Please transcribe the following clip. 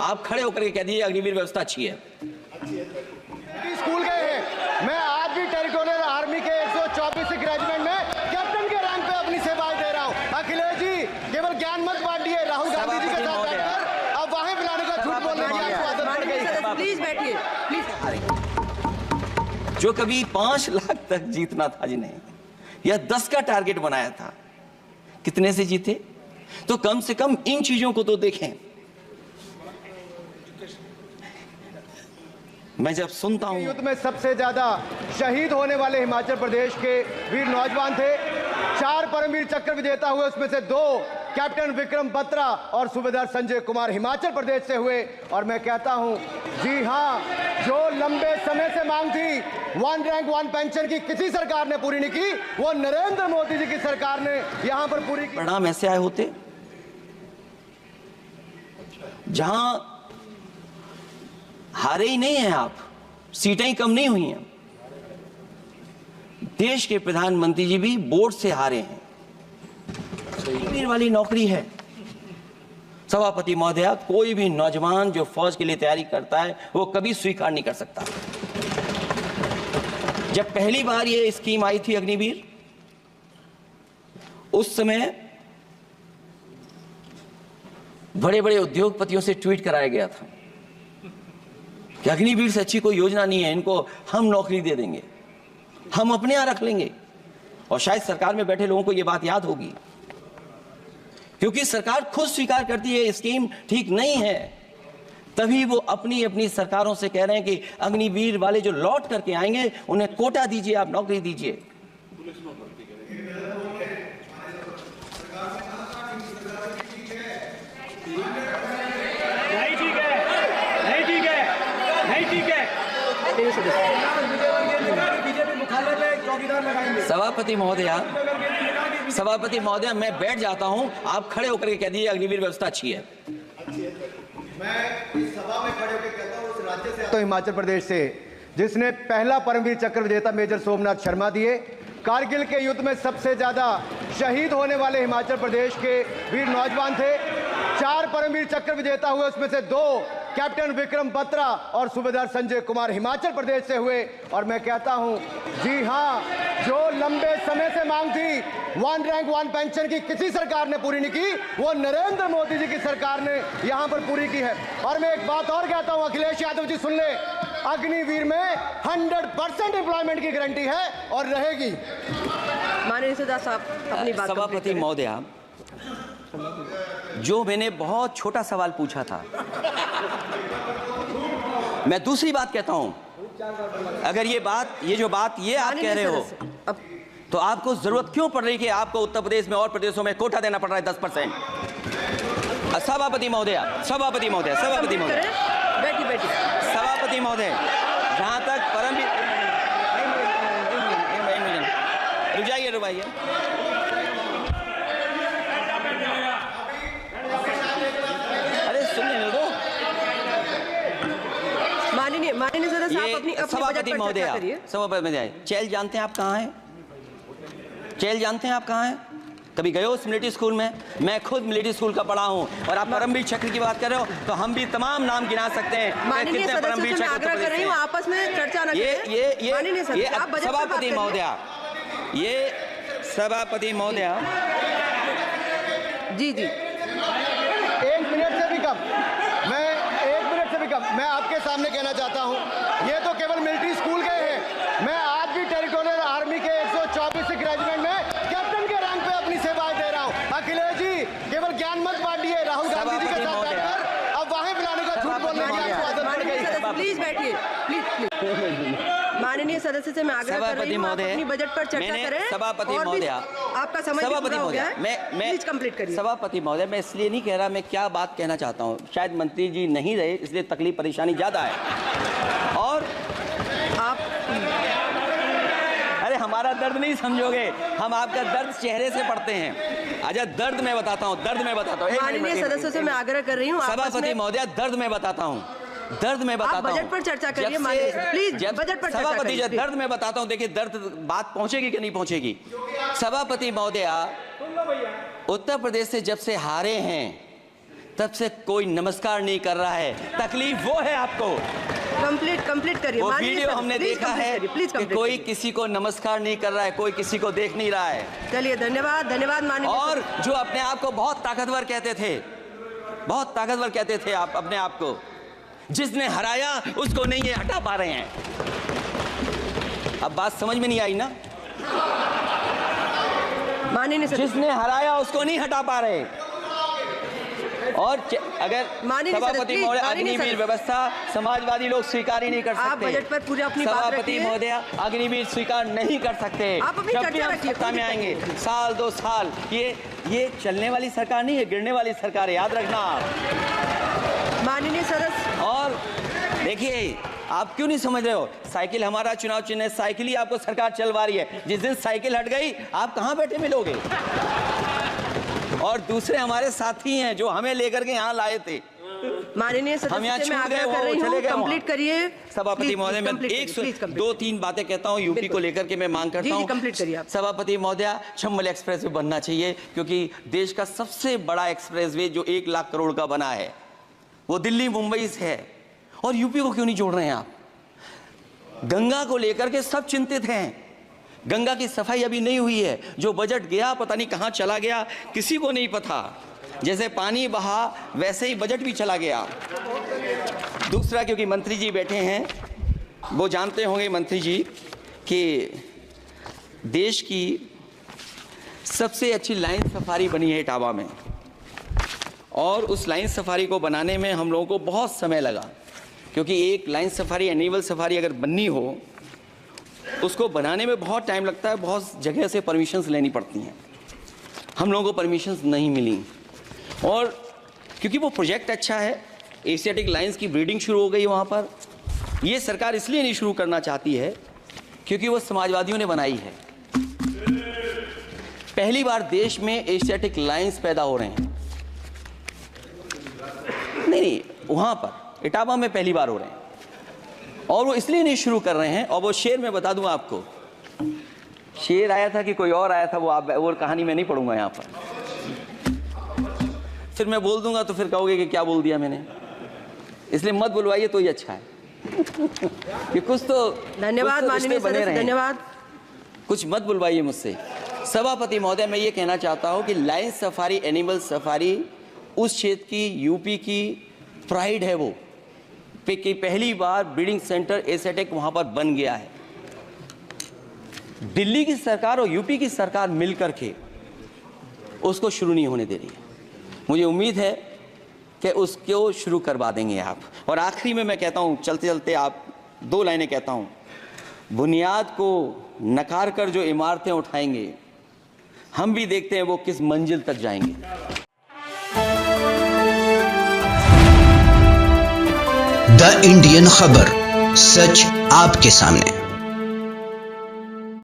आप खड़े होकर के कह दीजिए अग्निवीर व्यवस्था अच्छी है। स्कूल गए हैं, मैं आज भी टेरिटोरियल आर्मी के 124 रेजिमेंट में कैप्टन के रैंक पे अपनी सेवाएं दे रहा हूं। अखिलेश जी केवल ज्ञान मत बांटिए, राहुल गांधी जी के साथ बैठकर अब वहां बुलाने का झूठ बोलने की आपको आदत पड़ गई। प्लीज बैठिए प्लीज। जो कभी 5 लाख तक जीतना था जिन्हें, या 10 का टारगेट बनाया था, कितने से जीते? तो कम से कम इन चीजों को तो देखें। मैं जब सुनता हूं युद्ध में सबसे ज्यादा शहीद होने वाले हिमाचल प्रदेश के वीर नौजवान थे। 4 परमवीर चक्र विजेता हुए, उसमें से 2 कैप्टन विक्रम बत्रा और सूबेदार संजय कुमार हिमाचल प्रदेश से हुए। और मैं कहता हूं, जी हां, जो लंबे समय से मांग थी 1 रैंक 1 पेंशन की, किसी सरकार ने पूरी नहीं की, वो नरेंद्र मोदी जी की सरकार ने यहां पर पूरी की। परिणाम ऐसे आए होते जहां हारे ही नहीं हैं आप, सीटें ही कम नहीं हुई हैं। देश के प्रधानमंत्री जी भी बोर्ड से हारे हैं। अग्निवीर वाली नौकरी है सभापति महोदया, कोई भी नौजवान जो फौज के लिए तैयारी करता है वो कभी स्वीकार नहीं कर सकता। जब पहली बार ये स्कीम आई थी अग्निवीर, उस समय बड़े बड़े उद्योगपतियों से ट्वीट कराया गया था कि अग्निवीर से अच्छी कोई योजना नहीं है, इनको हम नौकरी दे देंगे, हम अपने यहां रख लेंगे। और शायद सरकार में बैठे लोगों को यह बात याद होगी, क्योंकि सरकार खुद स्वीकार करती है स्कीम ठीक नहीं है, तभी वो अपनी अपनी सरकारों से कह रहे हैं कि अग्निवीर वाले जो लौट करके आएंगे उन्हें कोटा दीजिए, आप नौकरी दीजिए। सभापति महोदया, मैं बैठ जाता हूं, आप खड़े होकर के कह दीजिए अग्निवीर व्यवस्था अच्छी है। मैं इस सभा में खड़े होकर कहता हूं, उस राज्य से आता हूं, हिमाचल प्रदेश से, जिसने पहला परमवीर चक्र विजेता मेजर सोमनाथ शर्मा दिए। कारगिल के युद्ध में सबसे ज्यादा शहीद होने वाले हिमाचल प्रदेश के वीर नौजवान थे। 4 परमवीर चक्र विजेता हुए, उसमें से 2 कैप्टन विक्रम बत्रा और सूबेदार संजय कुमार हिमाचल प्रदेश से हुए। और मैं कहता हूं, जी हां, जो लंबे समय से मांग थी 1 रैंक 1 पेंशन की, किसी सरकार ने पूरी नहीं की, वो नरेंद्र मोदी जी की सरकार ने यहां पर पूरी की है। और मैं एक बात और कहता हूं, अखिलेश यादव जी सुन ले, अग्निवीर में 100% एम्प्लॉयमेंट की गारंटी है और रहेगी। माननीय सदा साहब अपनी बात। सभापति महोदया, जो मैंने बहुत छोटा सवाल पूछा था, मैं दूसरी बात कहता हूं, अगर ये जो बात आप कह रहे हो, तो आपको जरूरत क्यों पड़ रही कि आपको उत्तर प्रदेश में और प्रदेशों में कोटा देना पड़ रहा है 10%? सभापति महोदय, सभापति महोदय, सभापति महोदय, सभापति महोदय, जहां तक परमवीर, रुजाइए, अरे सुनने दो। माननीय सदस्य साहब अपनी सभापति महोदय, सभापति महोदय, चैल जानते हैं आप कहाँ हैं? चैल जानते हैं आप कहाँ हैं? कभी गए हो मिलिट्री स्कूल में? मैं खुद मिलिट्री स्कूल का पढ़ा हूँ। और आप परमवीर चक्र की बात कर रहे हो, तो हम भी तमाम नाम गिना सकते हैं। माननीय सदस्य से आग्रह कर रही हूँ, आपस में चर्चा न करें। ये सभापति महोदय, ये सभापति महोदय, जी 1 मिनट से भी कम, मैं 1 मिनट से भी कम, मैं आपके सामने कहना चाहता हूं, ये तो केवल मिलिट्री स्कूल गए हैं। मैं आज भी टेरिटोरियल आर्मी के 124 रेजिमेंट में कैप्टन के रैंक पे अपनी सेवाएं दे रहा हूं। अखिलेश जी केवल ज्ञान मत बांटिए, राहुल गांधी जी के साथ बैठकर अब वहां बुलाने का झूठ बोलने की आपको आदत पड़ गई। प्लीज बैठिए, प्लीज। माननीय सदस्य से मैं आग्रह कर रही हूं, आप अपनी बजट पर चर्चा करें। सभापति महोदय, आपका समय पूरा हो गया है, प्लीज कंप्लीट करिए। सभापति महोदय, मैं इसलिए नहीं कह रहा, मैं क्या बात कहना चाहता हूँ, शायद मंत्री जी नहीं रहे इसलिए तकलीफ परेशानी ज्यादा है। और आप, अरे हमारा दर्द नहीं समझोगे, हम आपका दर्द चेहरे से पढ़ते हैं। अच्छा, दर्द मैं बताता हूँ, माननीय सदस्यों से मैं आग्रह कर रही हूँ, सभापति महोदय, दर्द मैं बताता हूँ, बजट पर चर्चा करिए, प्लीज बजट पर चर्चा करिए। दर्द मैं बताता हूं, देखिए दर्द बात पहुंचेगी कि नहीं पहुंचेगी। सभापति महोदय, उत्तर प्रदेश से जब से हारे हैं तब से कोई नमस्कार नहीं कर रहा है। तकलीफ वो है आपको। कंप्लीट करिए। वो वीडियो हमने देखा है कि कोई किसी को नमस्कार नहीं कर रहा है, कोई किसी को देख नहीं रहा है। चलिए, धन्यवाद माननीय। और जो अपने आप को बहुत ताकतवर कहते थे, बहुत ताकतवर कहते थे आप अपने आप को, जिसने हराया उसको नहीं ये हटा पा रहे हैं। अब बात समझ में नहीं आई ना? माननीय जिसने हराया उसको नहीं हटा पा रहे। और अगर सभापति महोदय अग्निवीर व्यवस्था समाजवादी लोग स्वीकार ही नहीं कर सकते। आप बजट पर पूरी अपनी बात सभापति रखिए। महोदय अग्निवीर स्वीकार नहीं कर सकते। आप अपनी जब भी चर्चा हम रखिए, सत्ता में आएंगे, साल 2 साल, ये चलने वाली सरकार नहीं है, गिरने वाली सरकार है, याद रखना आप। माननीय सदस्य। और देखिए, आप क्यों नहीं समझ रहे हो? साइकिल हमारा चुनाव चिन्ह है, साइकिल ही आपको सरकार चलवा रही है। जिस दिन साइकिल हट गई, आप कहां बैठे मिलोगे? और दूसरे हमारे साथी हैं जो हमें लेकर के यहाँ लाए थे। माननीय सदस्य, हम यहाँ मैं छूट आग्रह गए, कर रही वो हूँ, चले गए। कंप्लीट करिए। सभापति महोदय, मैं 2-3 बातें कहता हूँ यूपी को लेकर के मैं मांग करता हूँ। कंप्लीट करिए आप। सभापति महोदय, चंबल एक्सप्रेस वे बनना चाहिए, क्योंकि देश का सबसे बड़ा एक्सप्रेस वे जो 1 लाख करोड़ का बना है, वो दिल्ली मुंबई से है। और यूपी को क्यों नहीं जोड़ रहे हैं आप? गंगा को लेकर के सब चिंतित हैं। गंगा की सफाई अभी नहीं हुई है। जो बजट गया पता नहीं कहां चला गया, किसी को नहीं पता। जैसे पानी बहा वैसे ही बजट भी चला गया। दूसरा, क्योंकि मंत्री जी बैठे हैं, वो जानते होंगे मंत्री जी कि देश की सबसे अच्छी लाइन सफारी बनी है इटावा में, और उस लाइन सफारी को बनाने में हम लोगों को बहुत समय लगा, क्योंकि एक लाइन सफारी, एनिमल सफारी अगर बननी हो, उसको बनाने में बहुत टाइम लगता है, बहुत जगह से परमिशंस लेनी पड़ती हैं। हम लोगों को परमिशंस नहीं मिली, और क्योंकि वो प्रोजेक्ट अच्छा है, एशियाटिक लाइंस की ब्रीडिंग शुरू हो गई वहाँ पर। ये सरकार इसलिए नहीं शुरू करना चाहती है क्योंकि वो समाजवादियों ने बनाई है। पहली बार देश में एशियाटिक लाइंस पैदा हो रहे हैं। नहीं, वहाँ पर इटावा में पहली बार हो रहे हैं, और वो इसलिए नहीं शुरू कर रहे हैं। और वो शेर मैं बता दूं आपको, शेर आया था कि कोई और आया था, वो कहानी मैं नहीं पढ़ूंगा यहाँ पर, फिर मैं बोल दूंगा तो फिर कहोगे कि क्या बोल दिया मैंने, इसलिए मत बुलवाइए तो ही अच्छा है। कि कुछ तो धन्यवाद माननीय सदस्य, धन्यवाद। कुछ मत बुलवाइए मुझसे। सभापति महोदय, मैं ये कहना चाहता हूँ कि लाइन सफारी, एनिमल सफारी उस क्षेत्र की, यूपी की प्राइड है। वो कि पहली बार ब्रीडिंग सेंटर एशियाटिक वहां पर बन गया है। दिल्ली की सरकार और यूपी की सरकार मिलकर के उसको शुरू नहीं होने दे रही है। मुझे उम्मीद है कि उसको शुरू करवा देंगे आप। और आखिरी में मैं कहता हूं, चलते चलते आप 2 लाइनें कहता हूं, बुनियाद को नकार कर जो इमारतें उठाएंगे, हम भी देखते हैं वो किस मंजिल तक जाएंगे। द इंडियन खबर, सच आपके सामने।